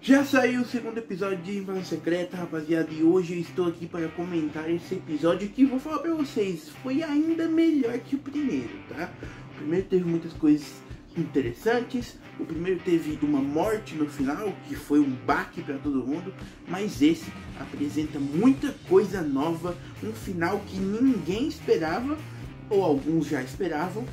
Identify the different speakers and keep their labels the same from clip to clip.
Speaker 1: Já saiu o segundo episódio de Invasão Secreta, rapaziada, e hoje eu estou aqui para comentar esse episódio que vou falar pra vocês, foi ainda melhor que o primeiro, tá? O primeiro teve muitas coisas interessantes, o primeiro teve uma morte no final, que foi um baque para todo mundo, mas esse apresenta muita coisa nova, um final que ninguém esperava, ou alguns já esperavam,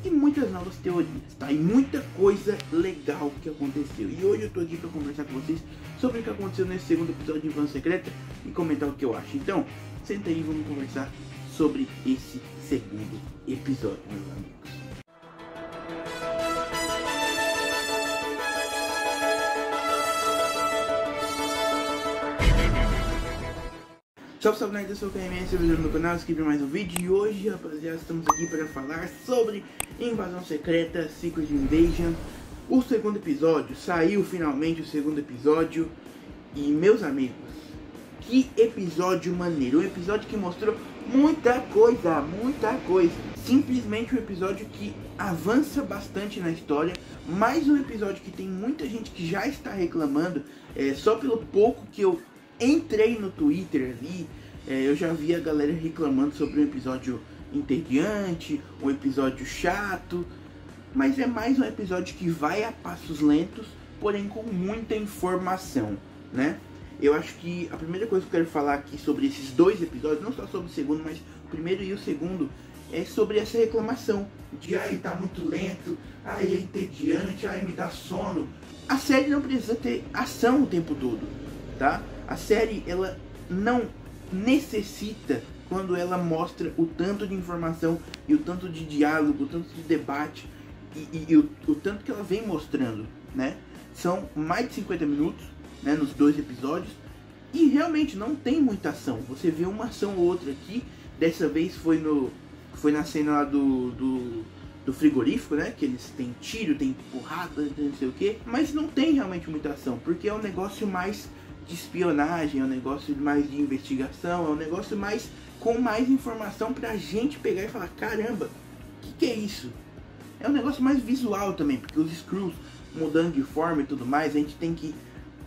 Speaker 1: e muitas novas teorias, tá? E muita coisa legal que aconteceu. E hoje eu tô aqui pra conversar com vocês sobre o que aconteceu nesse segundo episódio de Invasão Secreta e comentar o que eu acho. Então, senta aí e vamos conversar sobre esse segundo episódio, meus amigos. Salve, salve, nerds, eu sou o KMS, servidor do meu canal, inscreve mais um vídeo. E hoje, rapaziada, estamos aqui para falar sobre Invasão Secreta, Secret Invasion. O segundo episódio, saiu finalmente o segundo episódio. E, meus amigos, que episódio maneiro. Um episódio que mostrou muita coisa, muita coisa. Simplesmente um episódio que avança bastante na história. Mais um episódio que tem muita gente que já está reclamando. Só pelo pouco que eu entrei no Twitter ali, eu já vi a galera reclamando sobre um episódio entediante, um episódio chato, mas é mais um episódio que vai a passos lentos, porém com muita informação, né? Eu acho que a primeira coisa que eu quero falar aqui sobre esses dois episódios, não só sobre o segundo, mas o primeiro e o segundo, é sobre essa reclamação de ai, tá muito lento, ai, é entediante, ai, me dá sono. A série não precisa ter ação o tempo todo, tá? A série, ela não necessita, quando ela mostra o tanto de informação e o tanto de diálogo, o tanto de debate e o tanto que ela vem mostrando, né? São mais de 50 minutos, né, nos dois episódios, e realmente não tem muita ação. Você vê uma ação ou outra aqui, dessa vez foi na cena lá do frigorífico, né? Que eles têm tiro, tem porrada, não sei o que, mas não tem realmente muita ação, porque é um negócio mais de espionagem, é um negócio mais de investigação, é um negócio mais com mais informação pra gente pegar e falar, caramba, que é isso? É um negócio mais visual também, porque os Skrulls mudando de forma e tudo mais, a gente tem que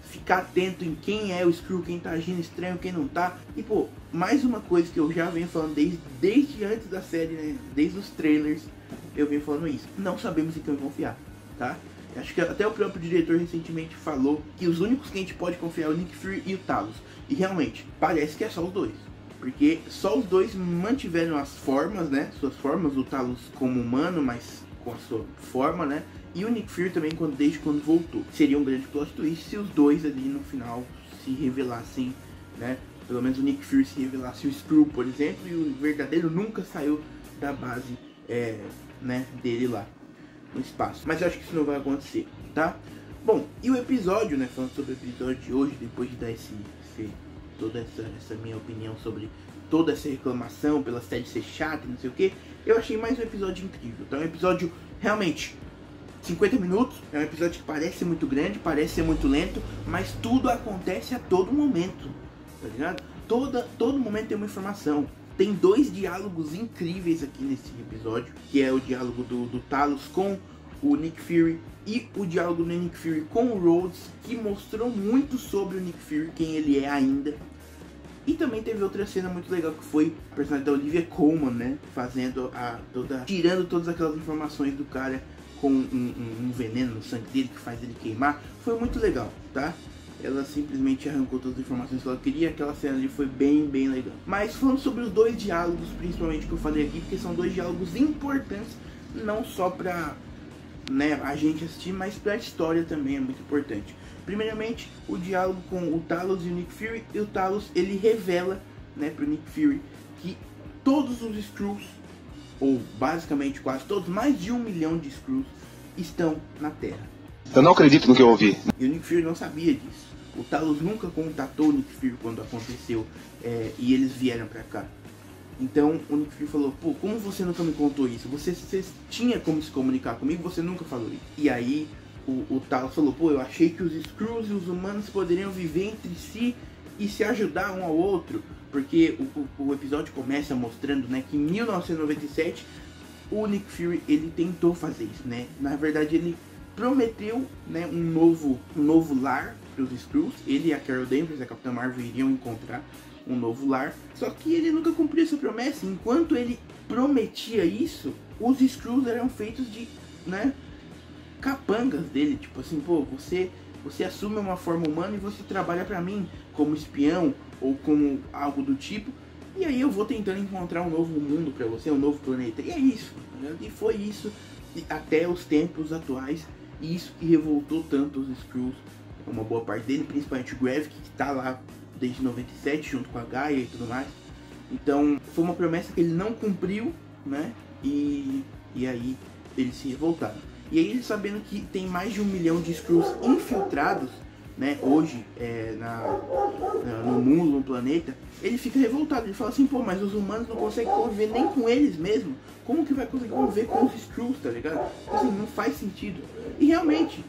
Speaker 1: ficar atento em quem é o Skrull, quem tá agindo estranho, quem não tá. E pô, mais uma coisa que eu já venho falando desde antes da série, né? Desde os trailers eu venho falando isso, não sabemos em quem confiar, tá? Acho que até o próprio diretor recentemente falou que os únicos que a gente pode confiar é o Nick Fury e o Talos. E realmente, parece que é só os dois. Porque só os dois mantiveram as formas, né? Suas formas, o Talos como humano, mas com a sua forma, né? E o Nick Fury também desde quando voltou. Seria um grande plot twist se os dois ali no final se revelassem, né? Pelo menos o Nick Fury se revelasse o Skrull, por exemplo, e o verdadeiro nunca saiu da base né, dele lá no espaço. Mas eu acho que isso não vai acontecer, tá? Bom, e o episódio, né, falando sobre o episódio de hoje, depois de dar toda essa minha opinião sobre toda essa reclamação pela série ser chata e não sei o que, eu achei mais um episódio incrível, tá? Um episódio realmente 50 minutos, é um episódio que parece muito grande, parece ser muito lento, mas tudo acontece a todo momento, tá ligado? Todo momento tem uma informação. Tem dois diálogos incríveis aqui nesse episódio, que é o diálogo do Talos com o Nick Fury e o diálogo do Nick Fury com o Rhodes, que mostrou muito sobre o Nick Fury, quem ele é ainda. E também teve outra cena muito legal, que foi a personagem da Olivia Colman, né, fazendo tirando todas aquelas informações do cara com um veneno no sangue dele que faz ele queimar. Foi muito legal, tá? Ela simplesmente arrancou todas as informações que ela queria. Aquela cena ali foi bem legal. Mas falando sobre os dois diálogos, principalmente, que eu falei aqui, porque são dois diálogos importantes, não só pra, né, a gente assistir, mas pra história também é muito importante. Primeiramente, o diálogo com o Talos e o Nick Fury. E o Talos, ele revela, né, pro Nick Fury que todos os Skrulls, ou basicamente quase todos, mais de 1 milhão de Skrulls, estão na Terra.
Speaker 2: Eu não acredito no que eu ouvi.
Speaker 1: E o Nick Fury não sabia disso. O Talos nunca contatou o Nick Fury quando aconteceu e eles vieram pra cá. Então o Nick Fury falou, pô, como você nunca me contou isso? Você tinha como se comunicar comigo, você nunca falou isso. E aí o Talos falou, pô, eu achei que os Skrulls e os humanos poderiam viver entre si e se ajudar um ao outro. Porque o episódio começa mostrando, né, que em 1997 o Nick Fury, ele tentou fazer isso, né? Na verdade ele prometeu, né, um novo lar para os Skrulls. Ele e a Carol Danvers, a Capitã Marvel, iriam encontrar um novo lar. Só que ele nunca cumpriu essa promessa. Enquanto ele prometia isso, os Skrulls eram feitos de, né, capangas dele. Tipo assim, pô, você assume uma forma humana e você trabalha pra mim como espião ou como algo do tipo. E aí eu vou tentando encontrar um novo mundo pra você, um novo planeta. E é isso, tá? E foi isso até os tempos atuais. E isso que revoltou tanto os Skrulls, uma boa parte dele, principalmente o Gravik, que tá lá desde 97 junto com a Gaia e tudo mais. Então foi uma promessa que ele não cumpriu, né? E aí eles se revoltaram. E aí ele, sabendo que tem mais de 1 milhão de Skrulls infiltrados, né, hoje no mundo, no planeta, ele fica revoltado. Ele fala assim, pô, mas os humanos não conseguem conviver nem com eles mesmos. Como que vai conseguir conviver com os Skrulls, tá ligado? Assim, não faz sentido. E realmente,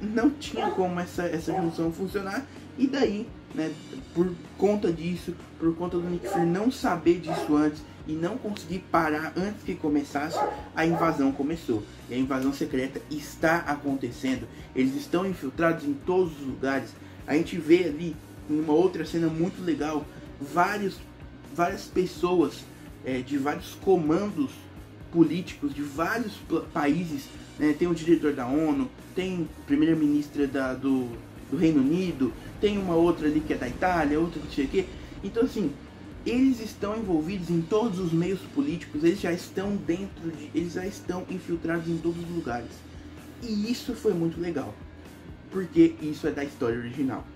Speaker 1: não tinha como essa junção funcionar. E daí, né, por conta disso, por conta do Nick Fury não saber disso antes e não conseguir parar antes que começasse, a invasão começou. E a invasão secreta está acontecendo. Eles estão infiltrados em todos os lugares. A gente vê ali, em uma outra cena muito legal, várias pessoas de vários comandos políticos de vários países, né? Tem o diretor da ONU, tem a primeira-ministra do Reino Unido, tem uma outra ali que é da Itália, outra que não sei o quê. Então assim, eles estão envolvidos em todos os meios políticos, eles já estão eles já estão infiltrados em todos os lugares. E isso foi muito legal, porque isso é da história original.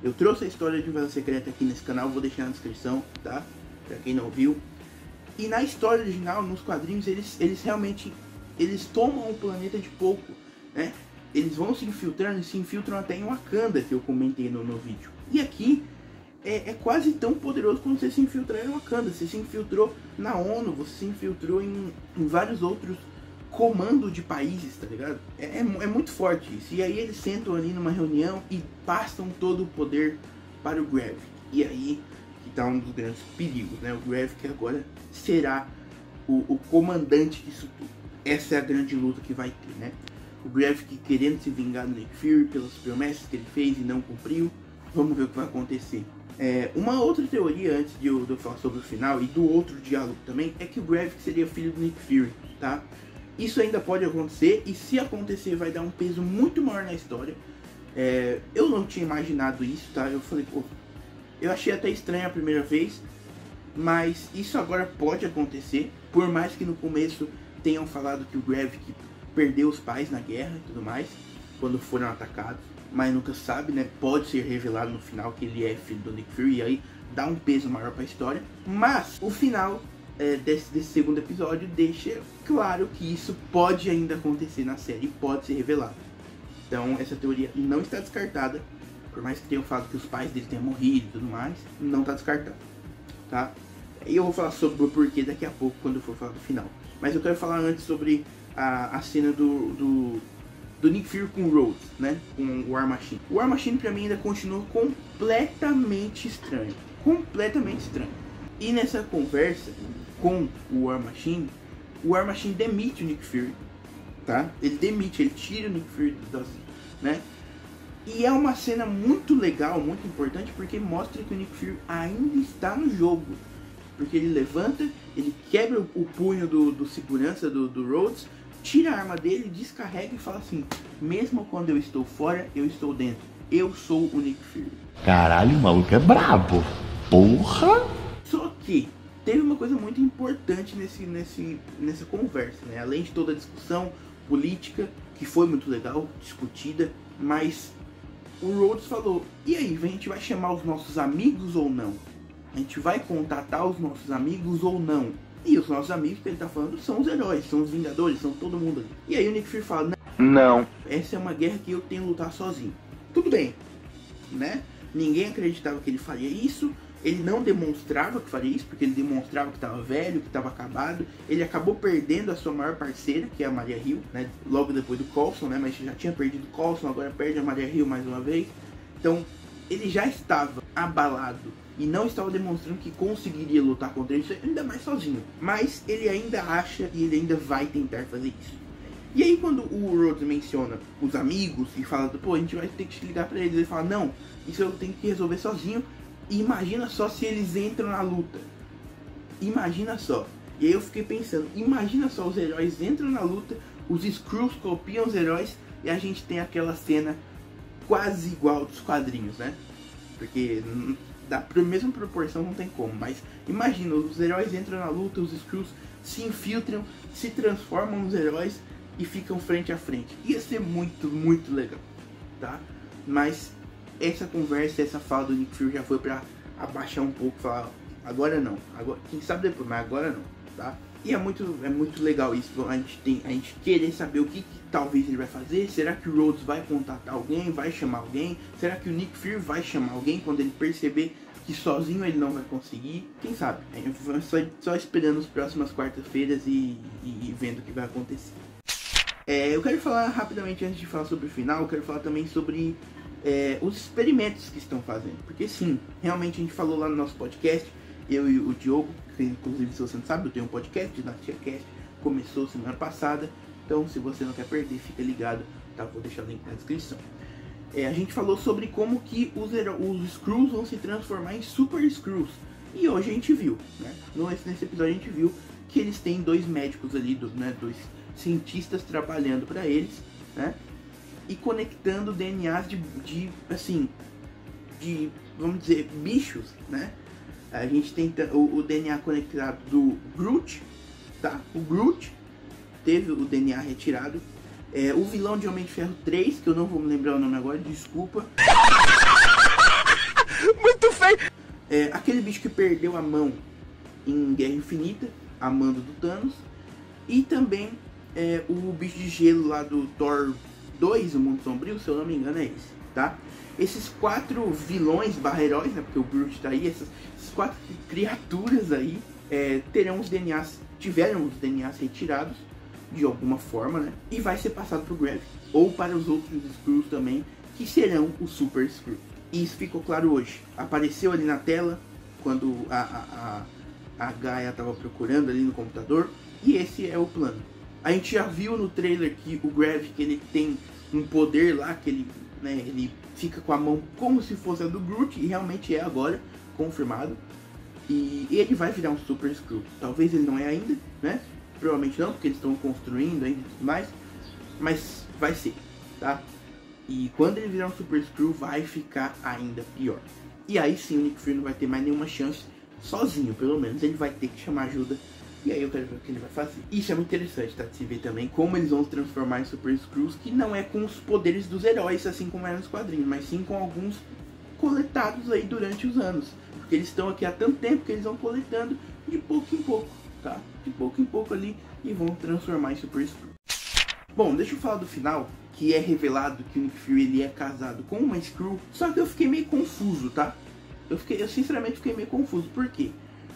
Speaker 1: Eu trouxe a história de Invasão Secreta aqui nesse canal, vou deixar na descrição, tá? Pra quem não viu. E na história original, nos quadrinhos, eles realmente tomam o planeta de pouco, né? Eles vão se infiltrando e se infiltram até em Wakanda, que eu comentei no vídeo. E aqui é quase tão poderoso como você se infiltrar em Wakanda. Você se infiltrou na ONU, você se infiltrou em vários outros comandos de países, tá ligado? É muito forte isso. E aí eles sentam ali numa reunião e passam todo o poder para o Gravik. E aí que tá um dos grandes perigos, né? O Gravik agora será o comandante disso tudo. Essa é a grande luta que vai ter, né? O Gravik querendo se vingar do Nick Fury pelas promessas que ele fez e não cumpriu. Vamos ver o que vai acontecer. Uma outra teoria, antes de eu falar sobre o final, e do outro diálogo também, é que o Gravik seria filho do Nick Fury, tá? Isso ainda pode acontecer, e se acontecer vai dar um peso muito maior na história. Eu não tinha imaginado isso, tá? Eu falei, pô, eu achei até estranho a primeira vez, mas isso agora pode acontecer, por mais que no começo tenham falado que o Gravik perdeu os pais na guerra e tudo mais, quando foram atacados. Mas nunca sabe, né? Pode ser revelado no final que ele é filho do Nick Fury, e aí dá um peso maior pra história. Mas o final desse segundo episódio deixa claro que isso pode ainda acontecer na série, pode ser revelado. Então essa teoria não está descartada, por mais que tenham falado que os pais dele tenham morrido e tudo mais, não está descartado, tá? E eu vou falar sobre o porquê daqui a pouco, quando eu for falar do final. Mas eu quero falar antes sobre a cena do Nick Fury com o Rhodes, né? Com o War Machine. O War Machine pra mim ainda continua completamente estranho. Completamente estranho. E nessa conversa com o War Machine demite o Nick Fury, tá? Ele tira o Nick Fury né? E é uma cena muito legal, muito importante, porque mostra que o Nick Fury ainda está no jogo. Porque ele levanta, ele quebra o punho do segurança do Rhodes, tira a arma dele, descarrega e fala assim: mesmo quando eu estou fora, eu estou dentro. Eu sou o Nick Fury.
Speaker 3: Caralho, o maluco é brabo. Porra!
Speaker 1: Só que teve uma coisa muito importante nessa conversa, né? Além de toda a discussão política, que foi muito legal, discutida, mas o Rhodes falou: e aí, a gente vai chamar os nossos amigos ou não? A gente vai contatar os nossos amigos ou não? E os nossos amigos que ele tá falando são os heróis, são os Vingadores, são todo mundo ali. E aí o Nick Fury fala:
Speaker 2: Não.
Speaker 1: Essa é uma guerra que eu tenho que lutar sozinho. Tudo bem, né? Ninguém acreditava que ele faria isso. Ele não demonstrava que faria isso, porque ele demonstrava que estava velho, que estava acabado. Ele acabou perdendo a sua maior parceira, que é a Maria Hill, né? Logo depois do Coulson, né? Mas já tinha perdido o Coulson, agora perde a Maria Hill mais uma vez. Então, ele já estava abalado e não estava demonstrando que conseguiria lutar contra isso, ainda mais sozinho. Mas ele ainda acha e ele ainda vai tentar fazer isso. E aí quando o Rhodes menciona os amigos e fala, pô, a gente vai ter que ligar pra eles, ele fala, não, isso eu tenho que resolver sozinho. E imagina só se eles entram na luta. Imagina só. E aí eu fiquei pensando, imagina só, os heróis entram na luta, os Skrulls copiam os heróis e a gente tem aquela cena quase igual dos quadrinhos, né? Porque da mesma proporção não tem como, mas imagina, os heróis entram na luta, os Skrulls se infiltram, se transformam nos heróis e ficam frente a frente. Ia ser muito, muito legal, tá? Mas essa conversa, essa fala do Nick Fury já foi pra abaixar um pouco, falar, agora não, agora, quem sabe depois, mas agora não, tá? E é muito legal isso, a gente querer saber o que talvez ele vai fazer. Será que o Rhodes vai contatar alguém, vai chamar alguém? Será que o Nick Fury vai chamar alguém quando ele perceber que sozinho ele não vai conseguir? Quem sabe? Só esperando as próximas quartas-feiras e vendo o que vai acontecer. Eu quero falar rapidamente, antes de falar sobre o final, eu quero falar também sobre os experimentos que estão fazendo. Porque sim, realmente a gente falou lá no nosso podcast, eu e o Diogo, que inclusive se você não sabe, eu tenho um podcast, o DinastiaCast, começou semana passada. Então se você não quer perder, fica ligado, tá? Vou deixar o link na descrição. A gente falou sobre como que os Skrulls vão se transformar em Super Skrulls. E hoje a gente viu, né? Nesse episódio a gente viu que eles têm dois médicos ali, dois cientistas trabalhando para eles, né? E conectando DNAs de vamos dizer, bichos, né? A gente tem o DNA conectado do Groot, tá? O Groot teve o DNA retirado. O vilão de Homem de Ferro 3, que eu não vou me lembrar o nome agora, desculpa. Muito feio! Aquele bicho que perdeu a mão em Guerra Infinita, a mando do Thanos. E também o bicho de gelo lá do Thor 2, o Mundo Sombrio, se eu não me engano é esse, tá? Esses 4 vilões /heróis, né, porque o Groot tá aí, essas 4 criaturas aí tiveram os DNAs retirados de alguma forma, né? E vai ser passado pro Gravik ou para os outros Skrulls também, que serão os Super Skrulls. E isso ficou claro hoje. Apareceu ali na tela quando a Gaia estava procurando ali no computador, e esse é o plano. A gente já viu no trailer que o Gravik, ele tem um poder lá que ele fica com a mão como se fosse a do Groot, e realmente é agora confirmado. E ele vai virar um Super Skrull. Talvez ele não é ainda, né? Provavelmente não, porque eles estão construindo ainda e tudo mais. Mas vai ser, tá? E quando ele virar um Super Skrull, vai ficar ainda pior. E aí sim o Nick Fury não vai ter mais nenhuma chance sozinho, pelo menos. Ele vai ter que chamar ajuda. E aí eu quero ver o que ele vai fazer. Isso é muito interessante, tá? De se ver também como eles vão se transformar em Super Skrulls, que não é com os poderes dos heróis, assim como era nos quadrinhos, mas sim com alguns coletados aí durante os anos. Porque eles estão aqui há tanto tempo que eles vão coletando de pouco em pouco, tá? De pouco em pouco ali, e vão transformar em Super Skrull. Bom, deixa eu falar do final, que é revelado que o Nick Fury ele é casado com uma Skrull. Só que eu fiquei meio confuso, tá? Eu sinceramente fiquei meio confuso. Por quê?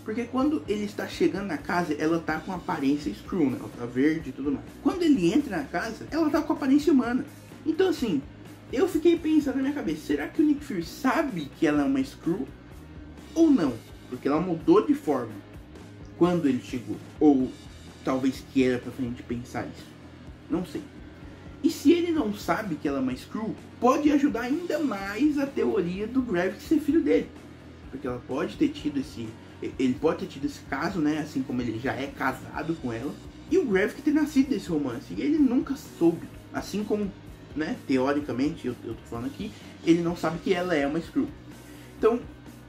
Speaker 1: Porque quando ele está chegando na casa, ela tá com aparência Skrull, né? Ela tá verde e tudo mais. Quando ele entra na casa, ela tá com aparência humana. Então assim, eu fiquei pensando na minha cabeça, será que o Nick Fury sabe que ela é uma Skrull? Ou não? Porque ela mudou de forma quando ele chegou. Ou talvez queira pra frente pensar isso. Não sei. E se ele não sabe que ela é uma Skrull, pode ajudar ainda mais a teoria do Gravik ser filho dele. Porque ela pode ter tido ele pode ter tido esse caso, né? Assim como ele já é casado com ela. E o Gravik ter nascido desse romance. E ele nunca soube. Assim como, né? Teoricamente, eu tô falando aqui, ele não sabe que ela é uma Skrull. Então,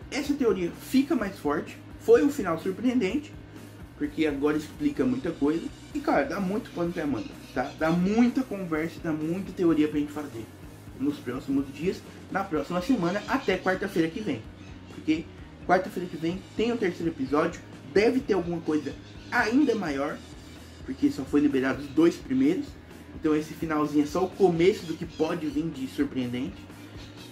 Speaker 1: essa teoria fica mais forte. Foi um final surpreendente, porque agora explica muita coisa. E, cara, dá muito pano pra manga, tá? Dá muita conversa, dá muita teoria pra gente fazer nos próximos dias, na próxima semana, até quarta-feira que vem. Porque quarta-feira que vem tem o 3º episódio. Deve ter alguma coisa ainda maior, porque só foi liberado os 2 primeiros. Então esse finalzinho é só o começo do que pode vir de surpreendente.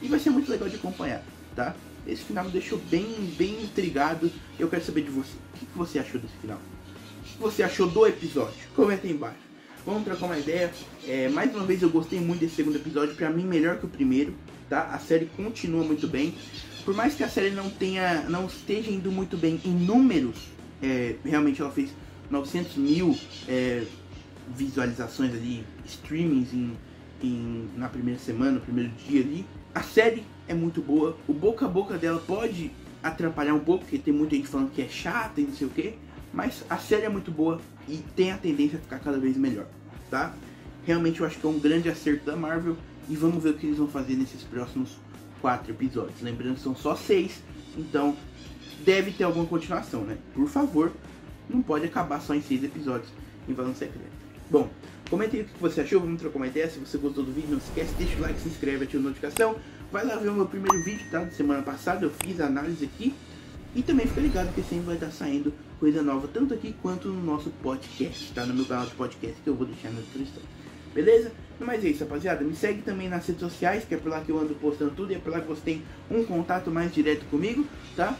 Speaker 1: E vai ser muito legal de acompanhar, tá? Esse final me deixou bem intrigado. Eu quero saber de você. O que você achou desse final? O que você achou do episódio? Comenta aí embaixo. Vamos trocar uma ideia. Mais uma vez eu gostei muito desse 2º episódio. Pra mim melhor que o primeiro, tá? A série continua muito bem. Por mais que a série não esteja indo muito bem em números, realmente ela fez 900 mil visualizações ali, streamings na primeira semana, no primeiro dia ali. A série é muito boa, o boca a boca dela pode atrapalhar um pouco, porque tem muita gente falando que é chata e não sei o que, mas a série é muito boa e tem a tendência a ficar cada vez melhor, tá? Realmente eu acho que é um grande acerto da Marvel e vamos ver o que eles vão fazer nesses próximos 4 episódios. Lembrando que são só 6, então deve ter alguma continuação, né? Por favor, não pode acabar só em 6 episódios Invasão Secreta. Bom, comenta aí o que você achou, vamos trocar uma ideia. Se você gostou do vídeo, não se esquece, deixa o like, se inscreve, ativa a notificação. Vai lá ver o meu primeiro vídeo, tá? De semana passada, eu fiz a análise aqui. E também fica ligado que sempre vai estar saindo coisa nova, tanto aqui quanto no nosso podcast, tá? No meu canal de podcast, que eu vou deixar na descrição. Beleza? Mas é isso, rapaziada. Me segue também nas redes sociais, que é por lá que eu ando postando tudo. E é por lá que você tem um contato mais direto comigo, tá?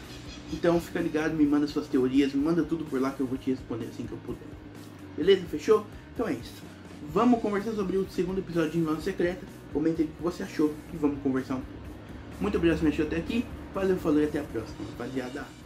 Speaker 1: Então fica ligado, me manda suas teorias, me manda tudo por lá que eu vou te responder assim que eu puder. Beleza? Fechou? Então é isso. Vamos conversar sobre o segundo episódio de Invasão Secreta. Comenta aí o que você achou e vamos conversar um pouco. Muito obrigado por me assistir até aqui. Valeu, falou e até a próxima, rapaziada.